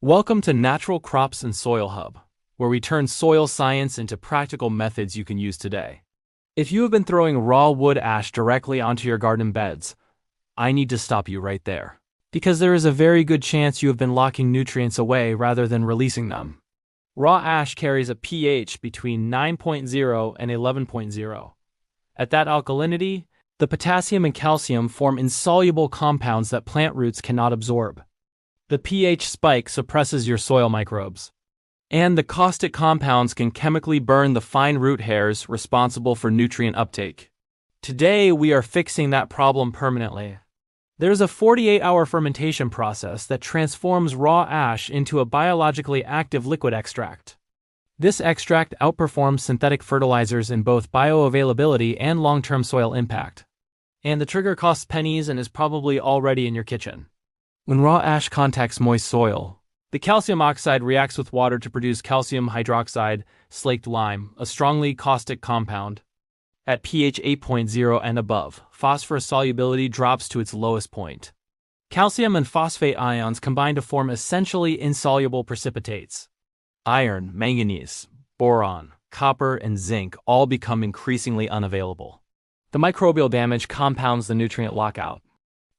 Welcome to Natural Crops and Soil Hub, where we turn soil science into practical methods you can use today. If you have been throwing raw wood ash directly onto your garden beds, I need to stop you right there, because there is a very good chance you have been locking nutrients away rather than releasing them. Raw ash carries a pH between 9.0 and 11.0. At that alkalinity, the potassium and calcium form insoluble compounds that plant roots cannot absorb. The pH spike suppresses your soil microbes, and the caustic compounds can chemically burn the fine root hairs responsible for nutrient uptake. Today, we are fixing that problem permanently. There's a 48-hour fermentation process that transforms raw ash into a biologically active liquid extract. This extract outperforms synthetic fertilizers in both bioavailability and long-term soil impact. And the trigger costs pennies and is probably already in your kitchen. When raw ash contacts moist soil, the calcium oxide reacts with water to produce calcium hydroxide, slaked lime, a strongly caustic compound. At pH 8.0 and above, phosphorus solubility drops to its lowest point. Calcium and phosphate ions combine to form essentially insoluble precipitates. Iron, manganese, boron, copper, and zinc all become increasingly unavailable. The microbial damage compounds the nutrient lockout.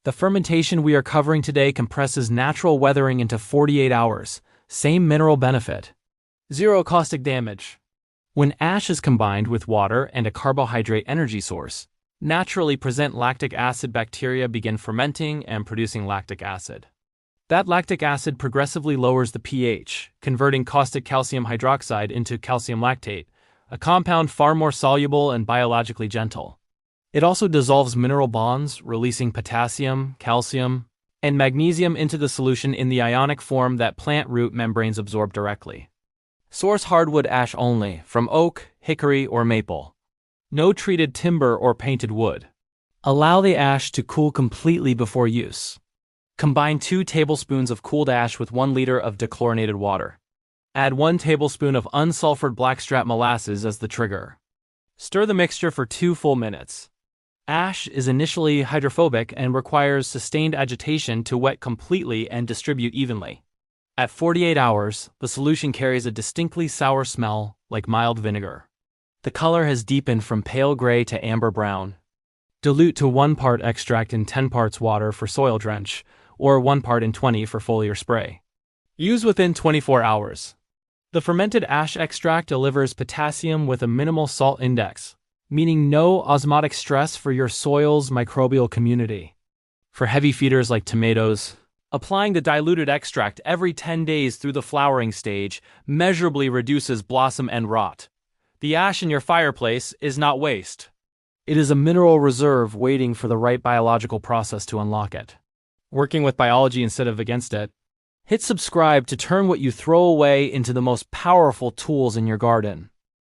The fermentation we are covering today compresses natural weathering into 48 hours, same mineral benefit. Zero caustic damage. When ash is combined with water and a carbohydrate energy source, naturally present lactic acid bacteria begin fermenting and producing lactic acid. That lactic acid progressively lowers the pH, converting caustic calcium hydroxide into calcium lactate, a compound far more soluble and biologically gentle. It also dissolves mineral bonds, releasing potassium, calcium, and magnesium into the solution in the ionic form that plant root membranes absorb directly. Source hardwood ash only, from oak, hickory, or maple. No treated timber or painted wood. Allow the ash to cool completely before use. Combine 2 tablespoons of cooled ash with 1 liter of dechlorinated water. Add 1 tablespoon of unsulfured blackstrap molasses as the trigger. Stir the mixture for 2 full minutes. Ash is initially hydrophobic and requires sustained agitation to wet completely and distribute evenly. At 48 hours, the solution carries a distinctly sour smell, like mild vinegar. The color has deepened from pale gray to amber brown. Dilute to 1 part extract in 10 parts water for soil drench, or 1 part in 20 for foliar spray. Use within 24 hours. The fermented ash extract delivers potassium with a minimal salt index, meaning no osmotic stress for your soil's microbial community. For heavy feeders like tomatoes, applying the diluted extract every 10 days through the flowering stage measurably reduces blossom end rot. The ash in your fireplace is not waste. It is a mineral reserve waiting for the right biological process to unlock it. Working with biology instead of against it. Hit subscribe to turn what you throw away into the most powerful tools in your garden.